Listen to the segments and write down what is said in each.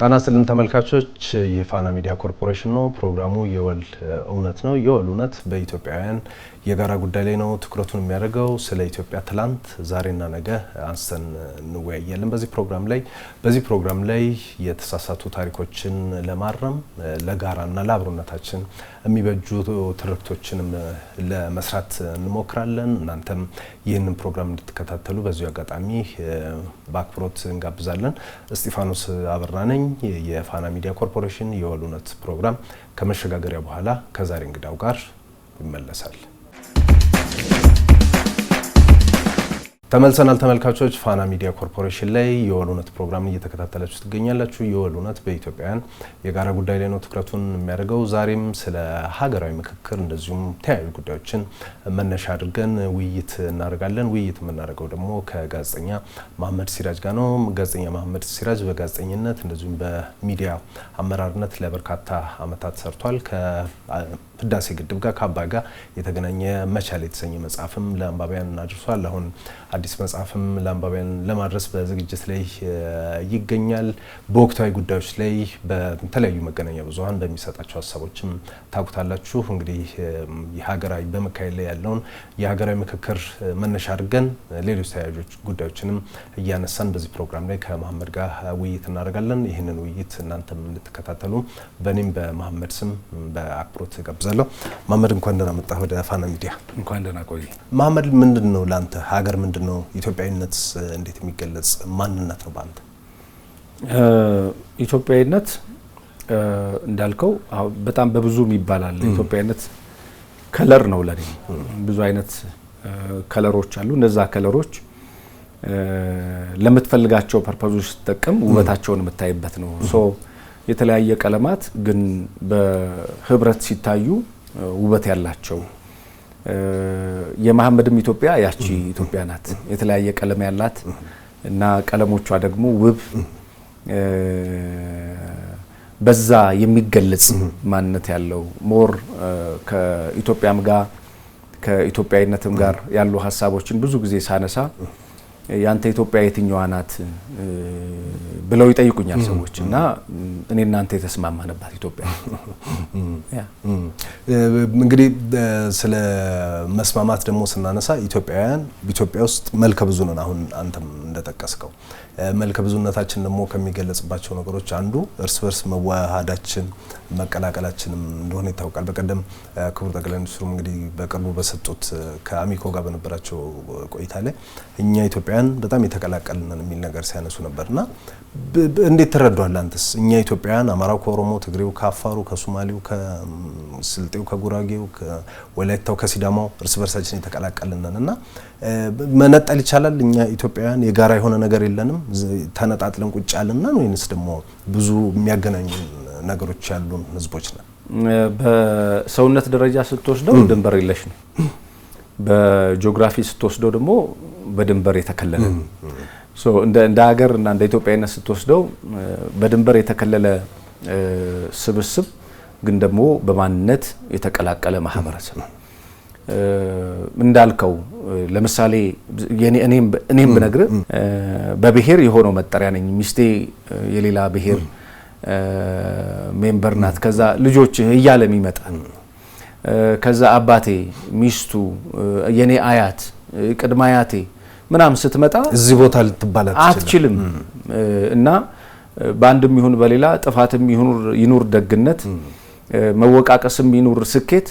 ጣና ስልን ተመልካቾች የፋና ሚዲያ ኮርፖሬሽን ነው። ፕሮግራሙ የወል እውነት ነው። የወል እውነት በኢትዮጵያውያን የጋራ ጉዳይ ላይ ነው ትኩረቱን የሚያደርገው። ስለ ኢትዮጵያ ትላንት ዛሬና ነገ አንስተን እንወያያለን። በዚህ ፕሮግራም ላይ የተሳሳቱ ታሪኮችን ለማረም ለጋራና ለአብሮነታችን የሚበጁ ትርክቶችንም ለመስራት እንሞክራለን። እናንተም ይህንን ፕሮግራም እንድትከታተሉ በዚሁ አጋጣሚ በአክብሮት እንጋብዛለን። እስጢፋኖስ አበራ ነኝ። የፋና ሚዲያ ኮርፖሬሽን የወል እውነት ፕሮግራም ከመሸጋገሪያ በኋላ ከዛሬ እንግዳው ጋር ይመለሳል። ተመልሰናል ተመልካቾች። ፋና ሚዲያ ኮርፖሬሽን ላይ የወል እውነት ፕሮግራም እየተከታተላችሁ ትገኛላችሁ። የወል እውነት በኢትዮጵያውያን የጋራ ጉዳይ ላይ ነው ትኩረቱን የሚያደርገው። ዛሬም ስለ ሀገራዊ ምክክር እንደዚሁም ተያያዥ ጉዳዮችን መነሻ አድርገን ውይይት እናደርጋለን። ውይይት የምናደርገው ደግሞ ከጋዜጠኛ መሐመድ ሲራጅ ጋር ነው። ጋዜጠኛ መሐመድ ሲራጅ በጋዜጠኝነት እንደዚሁም በሚዲያ አመራርነት ለበርካታ ዓመታት ሰርቷል። ከህዳሴ ግድብ ጋር ከአባይ ጋር የተገናኘ መቻል የተሰኘ መጽሐፍም ለአንባቢያን አድርሷል። አሁን አዲስ መጽሐፍም ለአንባቢያን ለማድረስ በዝግጅት ላይ ይገኛል። በወቅታዊ ጉዳዮች ላይ በተለያዩ መገናኛ ብዙሃን በሚሰጣቸው ሀሳቦችም ታውቁታላችሁ። እንግዲህ የሀገራዊ በመካሄድ ላይ ያለውን የሀገራዊ ምክክር መነሻ አድርገን ሌሎች ተያያዦች ጉዳዮችንም እያነሳን በዚህ ፕሮግራም ላይ ከመሐመድ ጋር ውይይት እናደርጋለን። ይህንን ውይይት እናንተም እንድትከታተሉ በእኔም በመሐመድ ስም በአክብሮት ጋብዛለሁ። መሐመድ እንኳን ደህና መጣህ ወደ ፋና ሚዲያ። እንኳን ደህና ቆይ። መሐመድ ምንድን ነው ለአንተ ሀገር ምንድን ነው? ኢትዮጵያዊነት እንዴት የሚገለጽ ማንነት ነው በአንተ? ኢትዮጵያዊነት እንዳልከው በጣም በብዙ ይባላል። ኢትዮጵያዊነት ከለር ነው ለኔ። ብዙ አይነት ከለሮች አሉ። እነዛ ከለሮች ለምትፈልጋቸው ፐርፐዞች ስትጠቀም ውበታቸውን የምታይበት ነው። የተለያየ ቀለማት ግን በህብረት ሲታዩ ውበት ያላቸው። የመሐመድም ኢትዮጵያ ያቺ ኢትዮጵያ ናት። የተለያየ ቀለም ያላት እና ቀለሞቿ ደግሞ ውብ በዛ የሚገለጽ ማንነት ያለው ሞር ከኢትዮጵያም ጋር ከኢትዮጵያዊነትም ጋር ያሉ ሀሳቦችን ብዙ ጊዜ ሳነሳ ያንተ ኢትዮጵያ የትኛዋ ናት ብለው ይጠይቁኛል ሰዎች እና እኔ እናንተ የተስማማንባት ኢትዮጵያ። እንግዲህ ስለ መስማማት ደግሞ ስናነሳ ኢትዮጵያውያን በኢትዮጵያ ውስጥ መልከ ብዙ ነን። አሁን አንተም እንደጠቀስከው መልከ ብዙነታችን ደግሞ ከሚገለጽባቸው ነገሮች አንዱ እርስ በርስ መዋሃዳችን መቀላቀላችንም እንደሆነ ይታወቃል። በቀደም ክቡር ጠቅላይ ሚኒስትሩ እንግዲህ በቅርቡ በሰጡት ከአሚኮ ጋር በነበራቸው ቆይታ ላይ እኛ ኢትዮጵያውያን በጣም የተቀላቀልን የሚል ነገር ሲያነሱ ነበርና እንዴት ትረዳዋለህ አንተስ? እኛ ኢትዮጵያውያን አማራው ከኦሮሞ፣ ትግሬው ከአፋሩ፣ ከሶማሌው፣ ከስልጤው፣ ከጉራጌው፣ ከወላይታው፣ ከሲዳማው እርስ በርሳችን የተቀላቀልን ነን እና መነጠል ይቻላል? እኛ ኢትዮጵያውያን የጋራ የሆነ ነገር የለንም? ተነጣጥለን ቁጭ ያለና ወይንስ ደግሞ ብዙ የሚያገናኙ ነገሮች ያሉን ህዝቦች ነን? በሰውነት ደረጃ ስትወስደው ድንበር የለሽ ነው። በጂኦግራፊ ስትወስደው ደግሞ በድንበር የተከለለ ነው። እንደ ሀገር እና እንደ ኢትዮጵያዊነት ስትወስደው በድንበር የተከለለ ስብስብ ግን ደግሞ በማንነት የተቀላቀለ ማህበረሰብ እንዳልከው ለምሳሌ እኔም ብነግር በብሔር የሆነው መጠሪያ ነኝ። ሚስቴ የሌላ ብሔር ሜምበር ናት። ከዛ ልጆች እያለ የሚመጣ ከዛ አባቴ፣ ሚስቱ፣ የኔ አያት፣ ቅድመ አያቴ ምናምን ስትመጣ እዚህ ቦታ ልትባል አትችልም እና በአንድም ይሁን በሌላ ጥፋትም ይኑር ደግነት፣ መወቃቀስም ይኑር ስኬት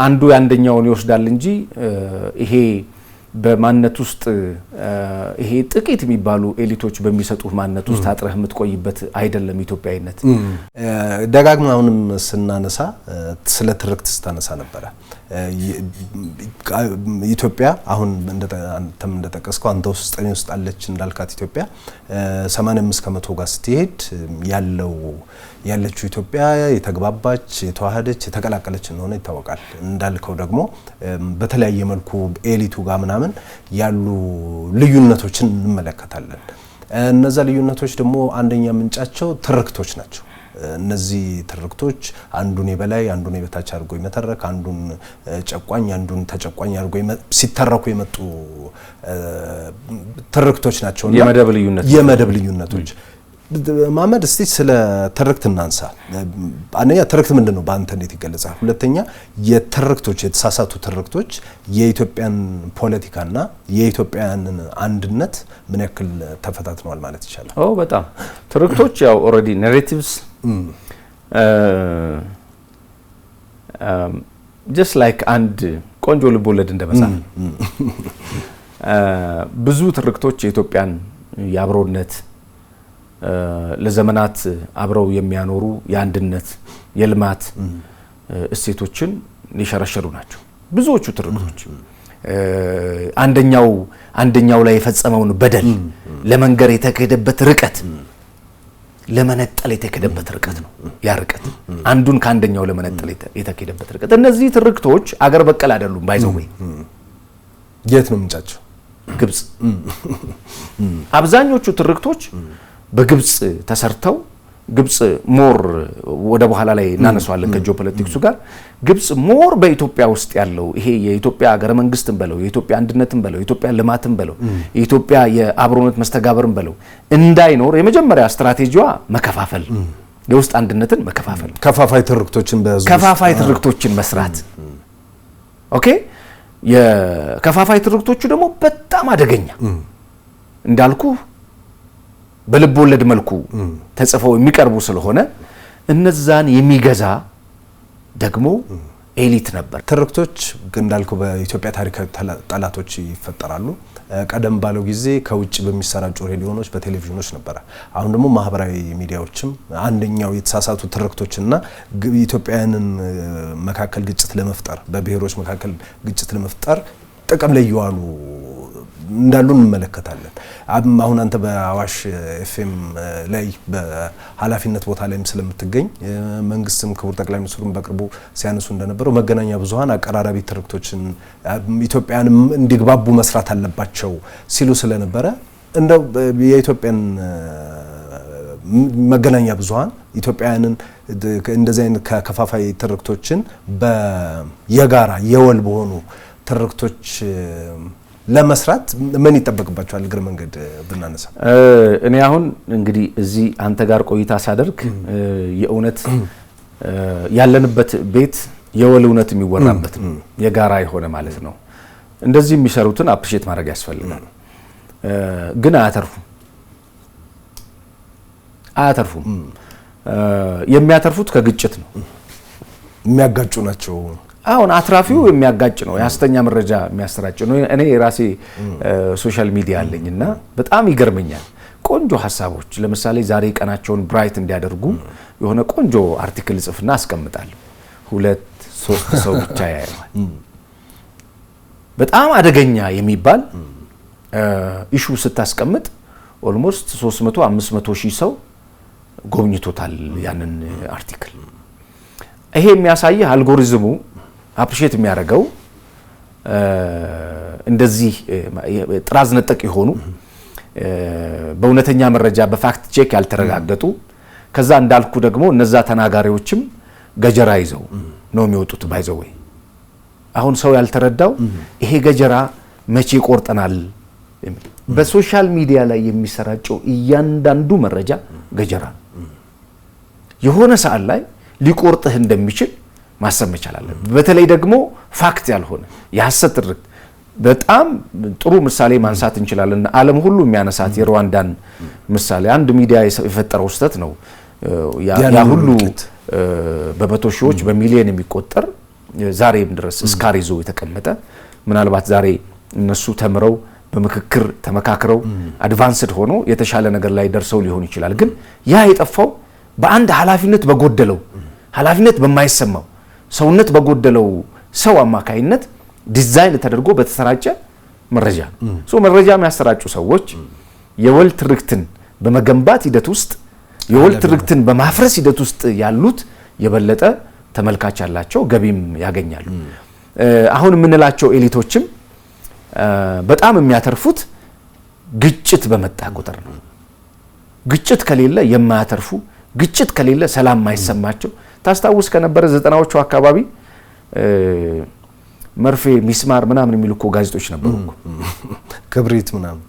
አንዱ ያንደኛውን ይወስዳል እንጂ ይሄ በማንነት ውስጥ ይሄ ጥቂት የሚባሉ ኤሊቶች በሚሰጡ ማንነት ውስጥ አጥረህ የምትቆይበት አይደለም ኢትዮጵያዊነት። ደጋግማ አሁንም ስናነሳ ስለ ትርክት ስታነሳ ነበረ። ኢትዮጵያ አሁን አንተም እንደጠቀስከው አንተ ውስጥ እኔ ውስጥ አለች እንዳልካት ኢትዮጵያ 85% ጋር ስትሄድ ያለችው ኢትዮጵያ የተግባባች የተዋሃደች የተቀላቀለች እንደሆነ ይታወቃል። እንዳልከው ደግሞ በተለያየ መልኩ ኤሊቱ ጋር ምናምን ያሉ ልዩነቶችን እንመለከታለን። እነዛ ልዩነቶች ደግሞ አንደኛ ምንጫቸው ትርክቶች ናቸው። እነዚህ ትርክቶች አንዱን የበላይ አንዱን የበታች አድርጎ ይመተረክ፣ አንዱን ጨቋኝ አንዱን ተጨቋኝ አድርጎ ሲተረኩ የመጡ ትርክቶች ናቸው። የመደብ ልዩነቶች ማመድ እስቲ ስለ ትርክት እናንሳ። አንደኛ ትርክት ምንድነው በአንተ እንዴት ይገለጻል? ሁለተኛ የተረክቶች የተሳሳቱ ትርክቶች የኢትዮጵያን ፖለቲካና የኢትዮጵያንን አንድነት ምን ያክል ተፈታትነዋል ማለት ይቻላል? በጣም ትርክቶች ያው ኦልሬዲ ናሬቲቭስ just like አንድ ቆንጆ ልቦለድ እንደመጻፍ ብዙ ትርክቶች የኢትዮጵያን የአብሮነት ለዘመናት አብረው የሚያኖሩ የአንድነት የልማት እሴቶችን ሊሸረሸሩ ናቸው ብዙዎቹ ትርክቶች። አንደኛው ላይ የፈጸመውን በደል ለመንገር የተከደበት ርቀት ለመነጠል የተከደበት ርቀት ነው። ያ ርቀት አንዱን ከአንደኛው ለመነጠል የተከደበት ርቀት። እነዚህ ትርክቶች አገር በቀል አይደሉም። ባይዘው የት ነው ምንጫቸው? ግብጽ። አብዛኞቹ ትርክቶች በግብጽ ተሰርተው ግብጽ ሞር ወደ በኋላ ላይ እናነሳዋለን ከጂኦፖለቲክሱ ጋር ግብጽ ሞር በኢትዮጵያ ውስጥ ያለው ይሄ የኢትዮጵያ ሀገረ መንግስትን በለው የኢትዮጵያ አንድነትን በለው የኢትዮጵያ ልማትን በለው የኢትዮጵያ የአብሮነት መስተጋበርን በለው እንዳይኖር የመጀመሪያ ስትራቴጂዋ መከፋፈል የውስጥ አንድነትን መከፋፈል ከፋፋይ ትርክቶችን መስራት። ኦኬ የከፋፋይ ትርክቶቹ ደግሞ በጣም አደገኛ እንዳልኩ በልብ ወለድ መልኩ ተጽፈው የሚቀርቡ ስለሆነ እነዛን የሚገዛ ደግሞ ኤሊት ነበር። ትርክቶች እንዳልኩ በኢትዮጵያ ታሪካዊ ጠላቶች ይፈጠራሉ። ቀደም ባለው ጊዜ ከውጭ በሚሰራጩ ሬዲዮኖች በቴሌቪዥኖች ነበር። አሁን ደግሞ ማህበራዊ ሚዲያዎችም አንደኛው የተሳሳቱ ትርክቶችና ኢትዮጵያውያንን መካከል ግጭት ለመፍጠር በብሔሮች መካከል ግጭት ለመፍጠር ጥቅም ላይ ይዋሉ እንዳሉ እንመለከታለን። አሁን አንተ በአዋሽ ኤፍኤም ላይ በኃላፊነት ቦታ ላይም ስለምትገኝ መንግስትም ክቡር ጠቅላይ ሚኒስትሩም በቅርቡ ሲያነሱ እንደነበረው መገናኛ ብዙሃን አቀራራቢ ትርክቶችን ኢትዮጵያንም እንዲግባቡ መስራት አለባቸው ሲሉ ስለነበረ እንደው የኢትዮጵያን መገናኛ ብዙሃን ኢትዮጵያውያንን እንደዚህ አይነት ከከፋፋይ ትርክቶችን በየጋራ የወል በሆኑ ትርክቶች ለመስራት ምን ይጠበቅባቸዋል? እግረ መንገድ ብናነሳ እኔ አሁን እንግዲህ እዚህ አንተ ጋር ቆይታ ሳደርግ የእውነት ያለንበት ቤት የወል እውነት የሚወራበት ነው፣ የጋራ የሆነ ማለት ነው። እንደዚህ የሚሰሩትን አፕሪሼት ማድረግ ያስፈልጋል። ግን አያተርፉም። የሚያተርፉት ከግጭት ነው፣ የሚያጋጩ ናቸው። አሁን አትራፊው የሚያጋጭ ነው፣ ያስተኛ መረጃ የሚያሰራጭ ነው። እኔ የራሴ ሶሻል ሚዲያ አለኝና በጣም ይገርመኛል። ቆንጆ ሀሳቦች ለምሳሌ ዛሬ ቀናቸውን ብራይት እንዲያደርጉ የሆነ ቆንጆ አርቲክል ጽፍና አስቀምጣለሁ። 2-3 ሰው ብቻ ያያል። በጣም አደገኛ የሚባል ኢሹ ስታስቀምጥ ኦልሞስት 300-500 ሺህ ሰው ጎብኝቶታል ያንን አርቲክል። ይሄ የሚያሳየው አልጎሪዝሙ አፕሪሼት የሚያደርገው እንደዚህ ጥራዝ ነጠቅ የሆኑ በእውነተኛ መረጃ በፋክት ቼክ ያልተረጋገጡ ከዛ እንዳልኩ ደግሞ እነዛ ተናጋሪዎችም ገጀራ ይዘው ነው የሚወጡት። ባይዘው አሁን ሰው ያልተረዳው ይሄ ገጀራ መቼ ቆርጠናል። በሶሻል ሚዲያ ላይ የሚሰራጨው እያንዳንዱ መረጃ ገጀራ የሆነ ሰዓት ላይ ሊቆርጥህ እንደሚችል ማሰብ መቻል አለብን። በተለይ ደግሞ ፋክት ያልሆነ የሐሰት ትርክት በጣም ጥሩ ምሳሌ ማንሳት እንችላለን። ዓለም ሁሉ የሚያነሳት የሩዋንዳን ምሳሌ አንድ ሚዲያ የፈጠረው ስህተት ነው። ያ ሁሉ በመቶ ሺዎች በሚሊዮን የሚቆጠር ዛሬም ድረስ እስካር ይዞ የተቀመጠ ምናልባት ዛሬ እነሱ ተምረው በምክክር ተመካክረው አድቫንስድ ሆኖ የተሻለ ነገር ላይ ደርሰው ሊሆን ይችላል። ግን ያ የጠፋው በአንድ ኃላፊነት በማይሰማው ሰውነት በጎደለው ሰው አማካይነት ዲዛይን ተደርጎ በተሰራጨ መረጃ መረጃ የሚያሰራጩ ሰዎች የወል ትርክትን በመገንባት ሂደት ውስጥ የወል ትርክትን በማፍረስ ሂደት ውስጥ ያሉት የበለጠ ተመልካች ያላቸው ገቢም ያገኛሉ። አሁን የምንላቸው ኤሊቶችም በጣም የሚያተርፉት ግጭት በመጣ ቁጥር ነው። ግጭት ከሌለ የማያተርፉ ግጭት ከሌለ ሰላም ማይሰማቸው ታስታውስ ከነበረ 90ዎቹ አካባቢ መርፌ ሚስማር ምናምን የሚሉ እኮ ጋዜጦች ነበሩ እኮ ክብሪት ምናምን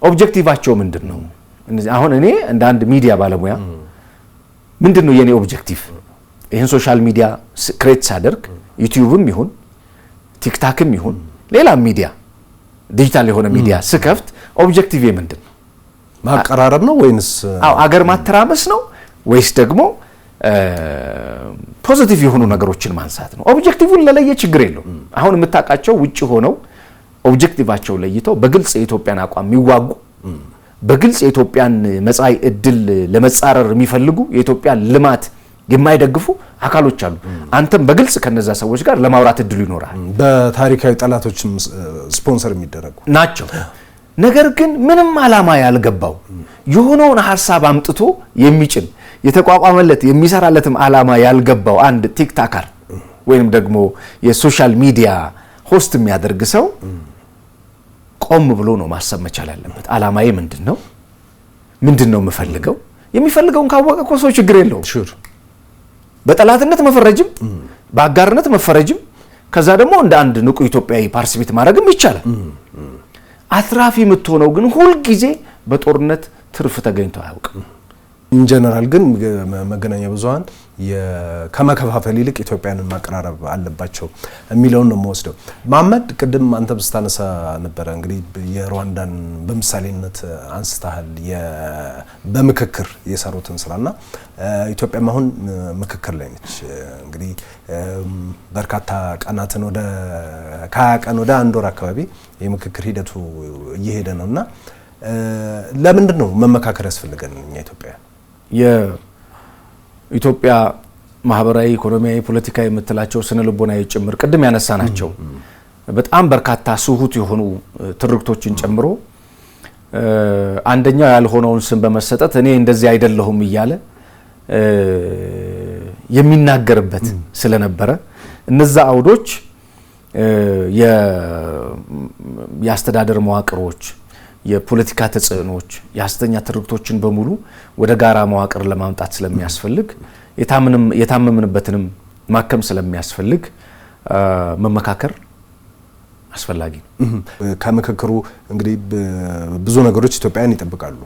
ኦብጀክቲቫቸው ምንድነው? አሁን እኔ እንደ አንድ ሚዲያ ባለሙያ ምንድነው የኔ ኦብጀክቲቭ? ይሄን ሶሻል ሚዲያ ክሬት ሳደርግ ዩቲዩብም ይሁን ቲክታክም ይሁን ሌላ ሚዲያ ዲጂታል የሆነ ሚዲያ ስከፍት ኦብጀክቲቭ ምንድነው? ማቀራረብ ነው ወይንስ አገር ማተራመስ ነው ወይስ ደግሞ ፖዚቲቭ የሆኑ ነገሮችን ማንሳት ነው? ኦብጀክቲቭን ለለየ ችግር የለውም። አሁን የምታውቃቸው ውጪ ሆነው ኦብጀክቲቫቸው ለይተው በግልጽ የኢትዮጵያን አቋም የሚዋጉ በግልጽ የኢትዮጵያን መጻኢ እድል ለመጻረር የሚፈልጉ የኢትዮጵያን ልማት የማይደግፉ አካሎች አሉ። አንተም በግልጽ ከነዛ ሰዎች ጋር ለማውራት እድሉ ይኖራል። በታሪካዊ ጠላቶችም ስፖንሰር የሚደረጉ ናቸው። ነገር ግን ምንም ዓላማ ያልገባው የሆነውን ሐሳብ አምጥቶ የሚጭን የተቋቋመለት የሚሰራለትም ዓላማ ያልገባው አንድ ቲክታከር ወይንም ደግሞ የሶሻል ሚዲያ ሆስት የሚያደርግ ሰው ቆም ብሎ ነው ማሰብ መቻል ያለበት። ዓላማዬ ምንድነው? ምንድነው የምፈልገው? የሚፈልገውን ካወቀ እኮ ሰው ችግር የለውም። በጠላትነት መፈረጅም በአጋርነት መፈረጅም ከዛ ደግሞ እንደ አንድ ንቁ ኢትዮጵያዊ ፓርቲሲፔት ማድረግም ይቻላል። አትራፊ የምትሆነው ግን ሁሉ ጊዜ በጦርነት ትርፍ ተገኝቶ አያውቅም። ኢንጀነራል ግን መገናኛ ብዙሃን ከመከፋፈል ይልቅ ኢትዮጵያንን ማቀራረብ አለባቸው የሚለውን ነው የምወስደው። መሐመድ ቅድም አንተ ብስታነሳ ነበረ እንግዲህ የሩዋንዳን በምሳሌነት አንስተሃል በምክክር የሰሩትን ስራና ኢትዮጵያም አሁን ምክክር ላይ ነች። እንግዲህ በርካታ ቀናትን ወደ ከ20 ቀን ወደ 1 ወር አካባቢ የምክክር ሂደቱ እየሄደ ነውና ለምንድን ነው መመካከር ያስፈልገን እኛ ኢትዮጵያ? የኢትዮጵያ ማህበራዊ፣ ኢኮኖሚያዊ፣ ፖለቲካዊ የምትላቸው ስነ ልቦናዊ ጭምር ቅድም ያነሳናቸው በጣም በርካታ ስሁት የሆኑ ትርክቶችን ጨምሮ አንደኛው ያልሆነውን ስም በመሰጠት እኔ እንደዚህ አይደለሁም እያለ የሚናገርበት ስለነበረ እነዛ አውዶች የአስተዳደር መዋቅሮች የፖለቲካ ተጽዕኖች የሐሰተኛ ትርክቶችን በሙሉ ወደ ጋራ መዋቅር ለማምጣት ስለሚያስፈልግ የታመምንበትንም ማከም ስለሚያስፈልግ መመካከር አስፈላጊ ነው። ከምክክሩ እንግዲህ ብዙ ነገሮች ኢትዮጵያን ይጠብቃሉ።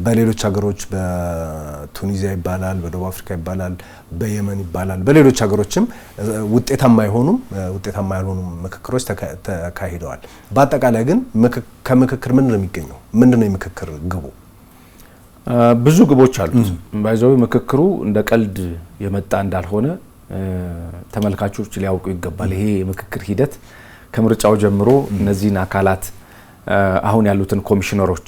በሌሎች ሀገሮች በቱኒዚያ ይባላል፣ በደቡብ አፍሪካ ይባላል፣ በየመን ይባላል፣ በሌሎች ሀገሮችም ውጤታማ ያልሆኑ ምክክሮች ተካሂደዋል። በአጠቃላይ ግን ከምክክር ምንድን ነው የሚገኘው? ምንድነው የምክክር ግቡ? ብዙ ግቦች አሉት። ባይዘው ምክክሩ እንደ ቀልድ የመጣ እንዳልሆነ ተመልካቾች ሊያውቁ ይገባል። ይሄ የምክክር ሂደት ከምርጫው ጀምሮ እነዚህን አካላት አሁን ያሉትን ኮሚሽነሮች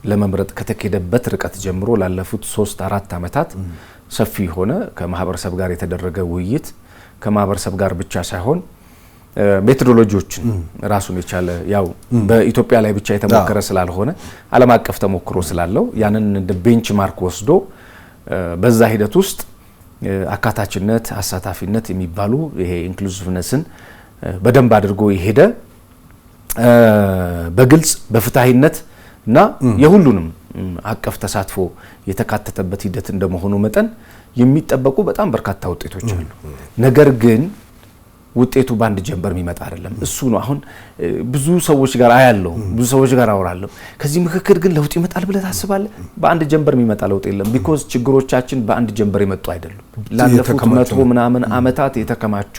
ለመምረጥ ከተከደበት ርቀት ጀምሮ ላለፉት 3-4 ዓመታት ሰፊ ሆነ ከማህበረሰብ ጋር የተደረገ ውይይት ከማህበረሰብ ጋር ብቻ ሳይሆን ሜቶዶሎጂዎችን ራሱን የቻለ ያው በኢትዮጵያ ላይ ብቻ የተሞከረ ስላልሆነ ዓለም አቀፍ ተሞክሮ ስላለው ያንን እንደ ቤንችማርክ ወስዶ በዛ ሂደት ውስጥ አካታችነት፣ አሳታፊነት የሚባሉ ይሄ ኢንክሉሲቭነስን በደንብ አድርጎ ይሄደ በግልጽ በፍትሃዊነት እና የሁሉንም አቀፍ ተሳትፎ የተካተተበት ሂደት እንደመሆኑ መጠን የሚጠበቁ በጣም በርካታ ውጤቶች አሉ። ነገር ግን ውጤቱ ባንድ ጀንበር የሚመጣ አይደለም። እሱ ነው አሁን ብዙ ሰዎች ጋር አያለው፣ ብዙ ሰዎች ጋር አወራለሁ። ከዚህ ምክክር ግን ለውጥ ይመጣል ብለህ ታስባለህ? በአንድ ጀንበር የሚመጣ ለውጥ የለም። ቢኮዝ ችግሮቻችን በአንድ ጀንበር የመጡ አይደሉም። ላለፉት 100 ምናምን ዓመታት የተከማቹ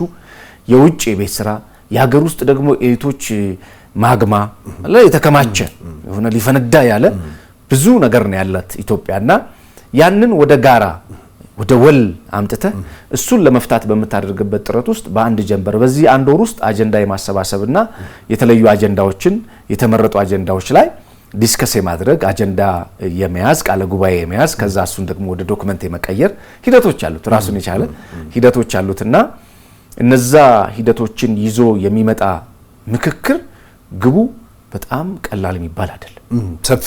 የውጭ የቤት ስራ የሀገር ውስጥ ደግሞ ኤሊቶች ማግማ የተከማቸ የሆነ ሊፈነዳ ያለ ብዙ ነገር ነው ያላት ኢትዮጵያና ያንን ወደ ጋራ ወደ ወል አምጥተ እሱን ለመፍታት በመታደርግበት ጥረት ውስጥ በአንድ ጀንበር በዚህ 1 ወር ውስጥ አጀንዳ የማሰባሰብና የተለዩ አጀንዳዎችን የተመረጡ አጀንዳዎች ላይ ዲስከስ የማድረግ አጀንዳ የመያዝ ቃለ ጉባኤ የመያዝ ከዛ እሱን ደግሞ ወደ ዶክመንት የመቀየር ሂደቶች አሉት። ራሱን የቻለ ሂደቶች አሉትና እነዛ ሂደቶችን ይዞ የሚመጣ ምክክር ግቡ በጣም ቀላል የሚባል አይደለም። ሰፊ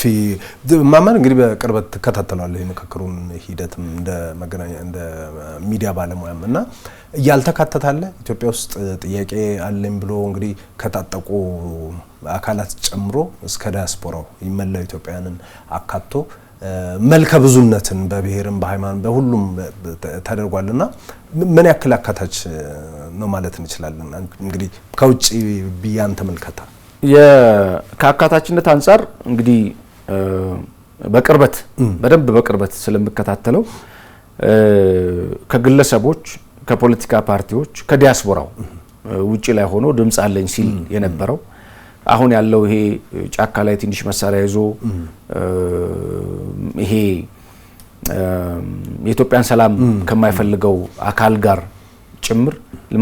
ማማን እንግዲህ በቅርበት ተከታተላለሁ የምክክሩን ሂደትም እንደ መገናኛ እንደ ሚዲያ ባለሙያም እና ያልተካተታለ ኢትዮጵያ ውስጥ ጥያቄ አለኝ ብሎ እንግዲህ ከታጠቁ አካላት ጨምሮ እስከ ዲያስፖራው ይመላው ኢትዮጵያውያንን አካቶ መልከ ብዙነትን በብሔርም በሃይማኖት በሁሉም ተደርጓልና ምን ያክል አካታች ነው ማለት እንችላለን? እንግዲህ ከውጪ ቢያን ተመልከታ ከአካታችነት አንፃር እንግዲህ በቅርበት በደንብ በቅርበት ስለምከታተለው ከግለሰቦች ከፖለቲካ ፓርቲዎች ከዲያስፖራው ውጪ ላይ ሆኖ ድምጽ አለኝ ሲል የነበረው አሁን ያለው ይሄ ጫካ ላይ ትንሽ መሳሪያ ይዞ ይሄ የኢትዮጵያን ሰላም ከማይፈልገው አካል ጋር ጭምር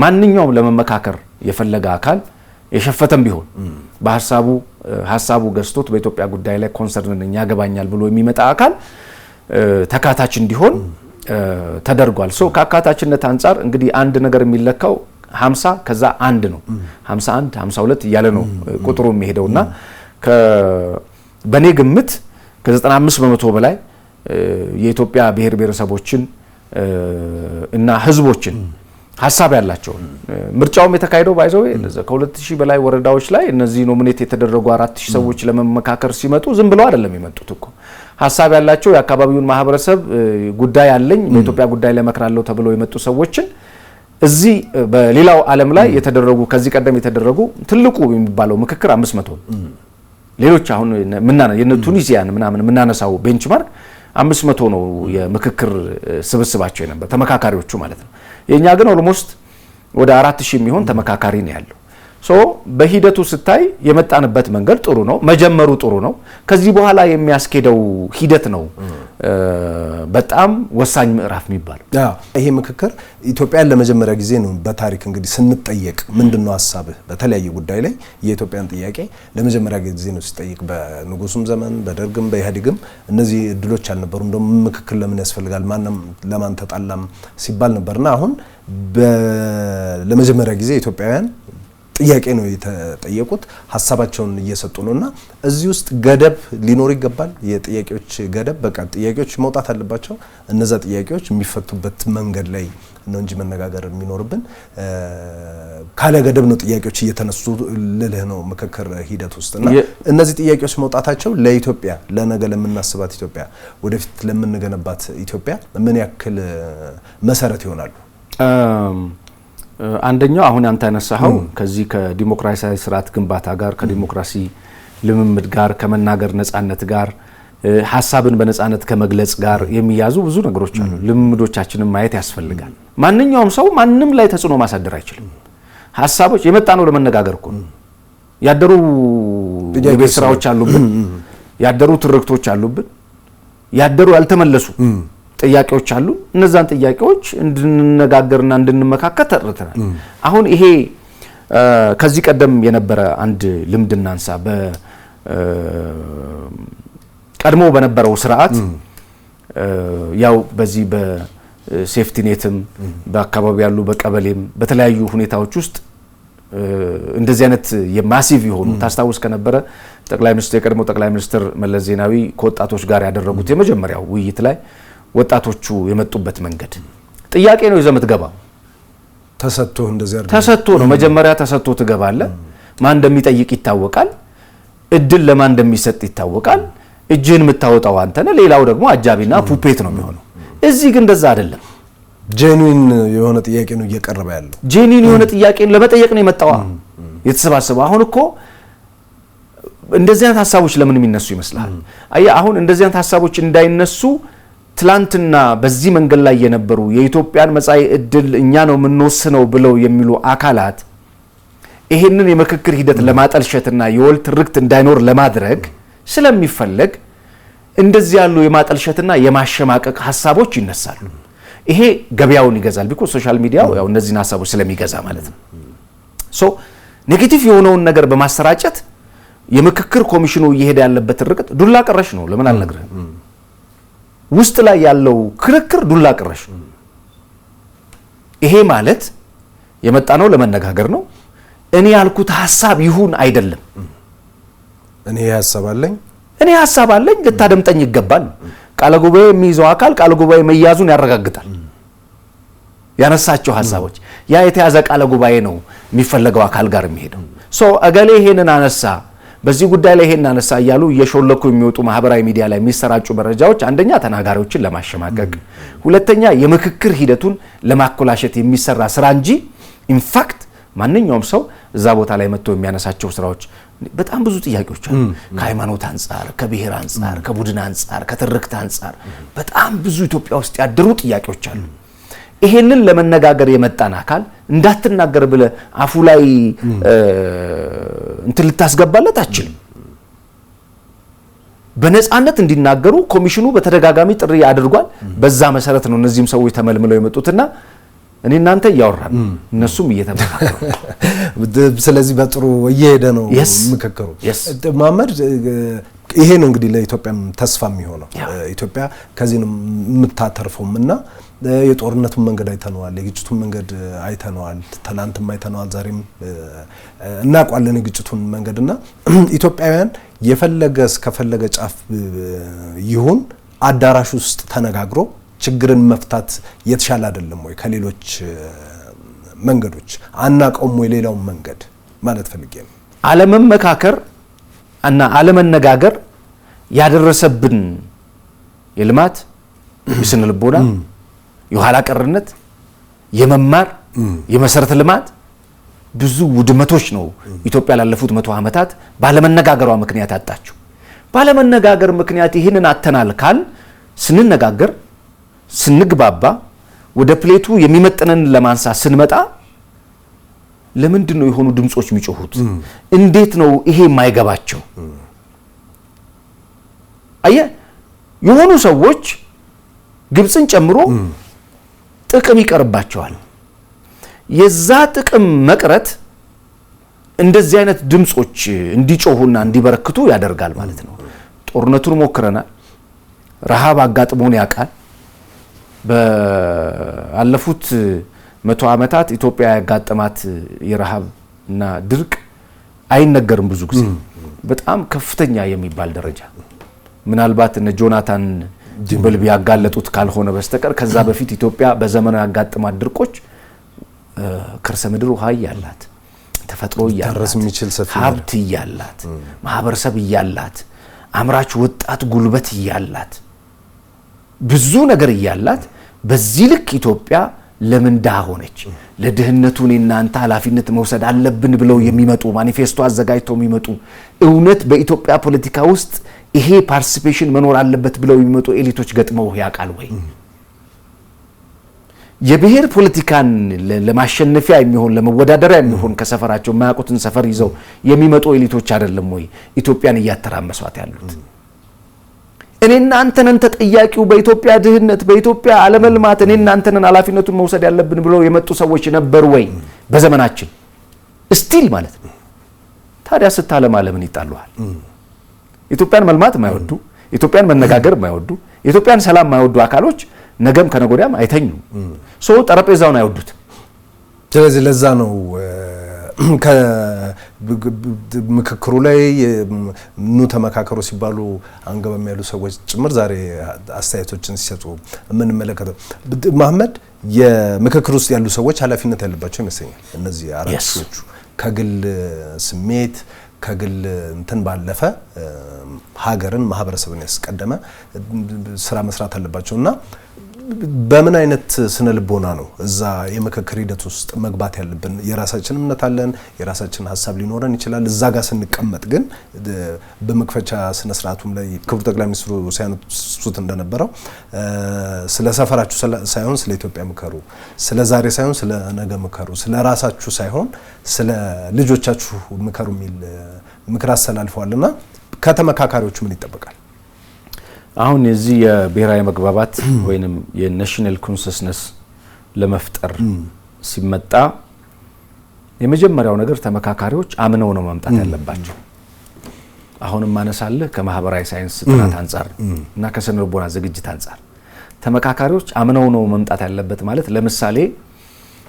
ማንኛውም ለመመካከር የፈለገ አካል የሸፈተም ቢሆን በሐሳቡ ገዝቶት በኢትዮጵያ ጉዳይ ላይ ኮንሰርን ነኝ ያገባኛል ብሎ የሚመጣ አካል ተካታች እንዲሆን ተደርጓል። ከአካታችነት አንፃር እንግዲህ አንድ ነገር የሚለካው 50 ከዛ አንድ ነው 51 52 እያለ ነው ቁጥሩ የሚሄደውና በኔ ግምት ከ95% በላይ የኢትዮጵያ ብሔር ብሔረሰቦችን እና ህዝቦችን ሐሳብ ያላቸው ምርጫውም የተካሄደው ባይዘው ከ2000 በላይ ወረዳዎች ላይ እነዚህ ኖሚኔት የተደረጉ 4000 ሰዎች ለመመካከር ሲመጡ ዝም ብለው አይደለም የመጡት እኮ ሐሳብ ያላቸው የአካባቢውን ማህበረሰብ ጉዳይ ያለኝ በኢትዮጵያ ጉዳይ ላይ መክራለሁ ተብለው የመጡ ሰዎችን እዚህ በሌላው ዓለም ላይ የተደረጉ ከዚህ ቀደም የተደረጉ ትልቁ የሚባለው ምክክር 500 ሌሎች አሁን የቱኒዚያን ምናምን ምናነሳው ቤንችማርክ 500 ነው የምክክር ስብስባቸው የነበር ተመካካሪዎቹ ማለት ነው። የኛ ግን ኦልሞስት ወደ 4000 የሚሆን ተመካካሪ ነው ያለው። በሂደቱ ስታይ የመጣንበት መንገድ ጥሩ ነው፣ መጀመሩ ጥሩ ነው። ከዚህ በኋላ የሚያስኬደው ሂደት ነው በጣም ወሳኝ ምዕራፍ የሚባለው። ይሄ ምክክር ኢትዮጵያን ለመጀመሪያ ጊዜ ነው በታሪክ እንግዲህ ስንጠየቅ ምንድነው ሐሳብህ በተለያየ ጉዳይ ላይ የኢትዮጵያን ጥያቄ ለመጀመሪያ ጊዜ ነው ሲጠየቅ። በንጉሱም ዘመን በደርግም በኢህአዴግም እነዚህ እድሎች አልነበሩም። እንደውም ምክክር ለምን ያስፈልጋል ማንም ለማን ተጣላም ሲባል ነበርና አሁን ለመጀመሪያ ጊዜ ኢትዮጵያውያን ጥያቄ ነው የተጠየቁት ሐሳባቸውን እየሰጡ ነውና እዚህ ውስጥ ገደብ ሊኖር ይገባል። የጥያቄዎች ገደብ በቃ ጥያቄዎች መውጣት አለባቸው። እነዛ ጥያቄዎች የሚፈቱበት መንገድ ላይ ነው እንጂ መነጋገር የሚኖርብን ካለ ገደብ ነው ጥያቄዎች እየተነሱ ልልህ ነው ምክክር ሂደት ውስጥና እነዚህ ጥያቄዎች መውጣታቸው ለኢትዮጵያ ለነገ ለምናስባት ኢትዮጵያ ወደፊት ለምንገነባት ኢትዮጵያ ምን ያክል መሰረት ይሆናሉ? አንደኛው አሁን አንተ ያነሳኸው ከዚህ ከዲሞክራሲያዊ ስርዓት ግንባታ ጋር ከዲሞክራሲ ልምምድ ጋር ከመናገር ነጻነት ጋር ሐሳብን በነጻነት ከመግለጽ ጋር የሚያዙ ብዙ ነገሮች አሉ። ልምምዶቻችንን ማየት ያስፈልጋል። ማንኛውም ሰው ማንንም ላይ ተጽዕኖ ማሳደር አይችልም። ሐሳቦች የመጣ ነው ለመነጋገር እኮ ያደሩ የቤት ስራዎች አሉብን፣ ያደሩ ትርክቶች አሉብን፣ ያደሩ ያልተመለሱ ጥያቄዎች አሉ። እነዛን ጥያቄዎች እንድንነጋገርና እንድንመካከር ተጥርተናል። አሁን ይሄ ከዚህ ቀደም የነበረ አንድ ልምድ እናንሳ። ቀድሞ በነበረው ስርዓት ያው በዚህ በሴፍቲ ኔትም በአካባቢ ያሉ በቀበሌም በተለያዩ ሁኔታዎች ውስጥ እንደዚህ አይነት የማሲቭ የሆኑ ታስታውስ ከነበረ የቀድሞ ጠቅላይ ሚኒስትር መለስ ዜናዊ ከወጣቶች ጋር ያደረጉት የመጀመሪያው ውይይት ላይ ወጣቶቹ የመጡበት መንገድ ጥያቄ ነው ይዘህ የምትገባው ተሰጥቶ እንደዚህ አይደል? ተሰጥቶ ነው መጀመሪያ ተሰጥቶ ትገባለህ። ማን እንደሚጠይቅ ይታወቃል። እድል ለማን እንደሚሰጥ ይታወቃል። እጅህን የምታወጣው አንተ ነህ። ሌላው ደግሞ አጃቢና ፑፔት ነው የሚሆነው። እዚህ ግን እንደዛ አይደለም። ጄኒን የሆነ ጥያቄ ነው እየቀረበ ያለው። ጄኒን የሆነ ጥያቄን ለመጠየቅ ነው የመጣው የተሰባሰበው። አሁን እኮ እንደዚህ አይነት ሐሳቦች ለምን የሚነሱ ይመስላል? አየህ አሁን እንደዚህ አይነት ሐሳቦች እንዳይነሱ ትላንትና በዚህ መንገድ ላይ የነበሩ የኢትዮጵያን መጻኢ እድል እኛ ነው የምንወስነው ብለው የሚሉ አካላት ይሄንን የምክክር ሂደት ለማጠልሸትና የወል ትርክት እንዳይኖር ለማድረግ ስለሚፈለግ እንደዚህ ያሉ የማጠልሸትና የማሸማቀቅ ሐሳቦች ይነሳሉ። ይሄ ገበያውን ይገዛል። ቢኮዝ ሶሻል ሚዲያው ያው እነዚህን ሐሳቦች ስለሚገዛ ማለት ነው። ኔጌቲቭ የሆነውን ነገር በማሰራጨት የምክክር ኮሚሽኑ እየሄደ ያለበት ርቀት ዱላ ቀረሽ ነው። ለምን አልነግርህም? ውስጥ ላይ ያለው ክርክር ዱላ ቀረሽ። ይሄ ማለት የመጣ ነው ለመነጋገር ነው። እኔ ያልኩት ሐሳብ ይሁን አይደለም። እኔ ሐሳብ አለኝ ልታደምጠኝ ይገባል። ቃለ ጉባኤ የሚይዘው አካል ቃለ ጉባኤ መያዙን ያረጋግጣል። ያነሳቸው ሐሳቦች ያ የተያዘ ቃለ ጉባኤ ነው የሚፈለገው አካል ጋር የሚሄደው። እገሌ ይሄንን አነሳ በዚህ ጉዳይ ላይ ይሄን አነሳ እያሉ እየሾለኩ የሚወጡ ማህበራዊ ሚዲያ ላይ የሚሰራጩ መረጃዎች አንደኛ ተናጋሪዎችን ለማሸማቀቅ፣ ሁለተኛ የምክክር ሂደቱን ለማኮላሸት የሚሰራ ስራ እንጂ ኢንፋክት ማንኛውም ሰው እዛ ቦታ ላይ መጥቶ የሚያነሳቸው ስራዎች በጣም ብዙ ጥያቄዎች አሉ። ከሃይማኖት አንፃር፣ ከብሔር አንፃር፣ ከቡድን አንፃር፣ ከትርክት አንፃር በጣም ብዙ ኢትዮጵያ ውስጥ ያደሩ ጥያቄዎች አሉ። ይሄንን ለመነጋገር የመጣን አካል እንዳትናገር ብለ አፉ ላይ እንትን ልታስገባለት አትችልም። በነፃነት እንዲናገሩ ኮሚሽኑ በተደጋጋሚ ጥሪ አድርጓል። በዛ መሰረት ነው እነዚህም ሰዎች ተመልምለው የመጡትና እኔ እናንተ እያወራን እነሱም እየተመካከሩ ስለዚህ በጥሩ እየሄደ ነው ምክክሩ። መሐመድ ይሄ ነው እንግዲህ ለኢትዮጵያም ተስፋ የሚሆነው። ኢትዮጵያ ከዚህ ነው የምታተርፈውምና የጦርነቱን መንገድ አይተነዋል፣ የግጭቱን መንገድ አይተነዋል፣ ትናንትም አይተነዋል፣ ዛሬም እናውቃለን የግጭቱን መንገድና ኢትዮጵያውያን የፈለገ እስከፈለገ ጫፍ ይሁን አዳራሽ ውስጥ ተነጋግሮ ችግርን መፍታት የተሻለ አይደለም ወይ ከሌሎች መንገዶች? አናቀውም ወይ ሌላው መንገድ ማለት ፈልጌ ነው። አለመመካከር እና አለመነጋገር ያደረሰብን የልማት የስነ ልቦና የኋላ ቀርነት የመማር የመሰረተ ልማት ብዙ ውድመቶች ነው ኢትዮጵያ ላለፉት 100 ዓመታት ባለመነጋገሯ ምክንያት አጣችው። ባለመነጋገር ምክንያት ይሄንን አተናል ካል ስንነጋገር ስንግባባ ወደ ፕሌቱ የሚመጥነን ለማንሳት ስንመጣ ለምንድን ነው የሆኑ ድምጾች የሚጮሁት? እንዴት ነው ይሄ የማይገባቸው? አየ የሆኑ ሰዎች ግብፅን ጨምሮ ጥቅም ይቀርባቸዋል። የዛ ጥቅም መቅረት እንደዚህ አይነት ድምጾች እንዲጮሁና እንዲበረክቱ ያደርጋል ማለት ነው። ጦርነቱን ሞክረናል። ረሃብ አጋጥሞን ያውቃል። ባለፉት 100 ዓመታት ኢትዮጵያ ያጋጠማት የረሃብ እና ድርቅ አይነገርም። ብዙ ጊዜ በጣም ከፍተኛ የሚባል ደረጃ ምናልባት እነ ጆናታን ጅምብል ያጋለጡት ካልሆነ በስተቀር ከዛ በፊት ኢትዮጵያ በዘመኑ ያጋጠማት ድርቆች ከርሰ ምድር ውሃ ያላት ተፈጥሮ ያላት ሀብት ያላት ማህበረሰብ ያላት አምራች ወጣት ጉልበት ያላት ብዙ ነገር ያላት በዚህ ልክ ኢትዮጵያ ለምን ዳ ሆነች? ለድህነቱን እናንተ ኃላፊነት መውሰድ አለብን ብለው የሚመጡ ማኒፌስቶ አዘጋጅተው የሚመጡ እውነት በኢትዮጵያ ፖለቲካ ውስጥ ይሄ ፓርቲሲፔሽን መኖር አለበት ብለው የሚመጡ ኤሊቶች ገጥመው ያውቃል ወይ? የብሔር ፖለቲካን ለማሸነፊያ የሚሆን ለመወዳደሪያ የሚሆን ከሰፈራቸው ማያውቁትን ሰፈር ይዘው የሚመጡ ኤሊቶች አይደለም ወይ ኢትዮጵያን እያተራመሷት ያሉት? እኔና አንተነን ተጠያቂው በኢትዮጵያ ድህነት በኢትዮጵያ አለመልማት እኔና አንተነን ኃላፊነቱን መውሰድ ያለብን ብለው የመጡ ሰዎች ነበሩ ወይ በዘመናችን? ስቲል ማለት ነው። ታዲያ ስታለማ ለምን ይጣሉሃል? ኢትዮጵያን መልማት የማይወዱ ኢትዮጵያን መነጋገር የማይወዱ ኢትዮጵያን ሰላም የማይወዱ አካሎች ነገም ከነጎዳም አይተኙም። ሰው ጠረጴዛውን አይወዱት። ስለዚህ ለዛ ነው ከምክክሩ ላይ ኑ ተመካከሩ ሲባሉ አንገበም ያሉ ሰዎች ጭምር ዛሬ አስተያየቶችን ሲሰጡ የምንመለከተው። መሐመድ የምክክር ውስጥ ያሉ ሰዎች ኃላፊነት ያለባቸው ይመስለኛል። እነዚህ አራቶቹ ከግል ስሜት ከግል እንትን ባለፈ ሀገርን ማህበረሰብን ያስቀደመ ስራ መስራት አለባቸውና በምን አይነት ስነ ልቦና ነው እዛ የምክክር ሂደት ውስጥ መግባት ያለብን? የራሳችን እምነት አለን፣ የራሳችን ሀሳብ ሊኖረን ይችላል። እዛ ጋር ስንቀመጥ ግን በመክፈቻ ስነ ስርዓቱም ላይ ክቡር ጠቅላይ ሚኒስትሩ ሲያነሱት እንደነበረው ስለ ሰፈራችሁ ሳይሆን ስለ ኢትዮጵያ ምከሩ፣ ስለ ዛሬ ሳይሆን ስለ ነገ ምከሩ፣ ስለ ራሳችሁ ሳይሆን ስለ ልጆቻችሁ ምከሩ የሚል ምክር አስተላልፈዋልና ከተመካካሪዎቹ ምን ይጠበቃል? አሁን የዚህ የብሔራዊ መግባባት ወይንም የናሽናል ኮንሰንሰስ ለመፍጠር ሲመጣ የመጀመሪያው ነገር ተመካካሪዎች አምነው ነው መምጣት ያለባቸው። አሁንም ማነሳለህ ከማህበራዊ ሳይንስ ጥናት አንፃር እና ከስነ ልቦና ዝግጅት አንፃር ተመካካሪዎች አምነው ነው መምጣት ያለበት። ማለት ለምሳሌ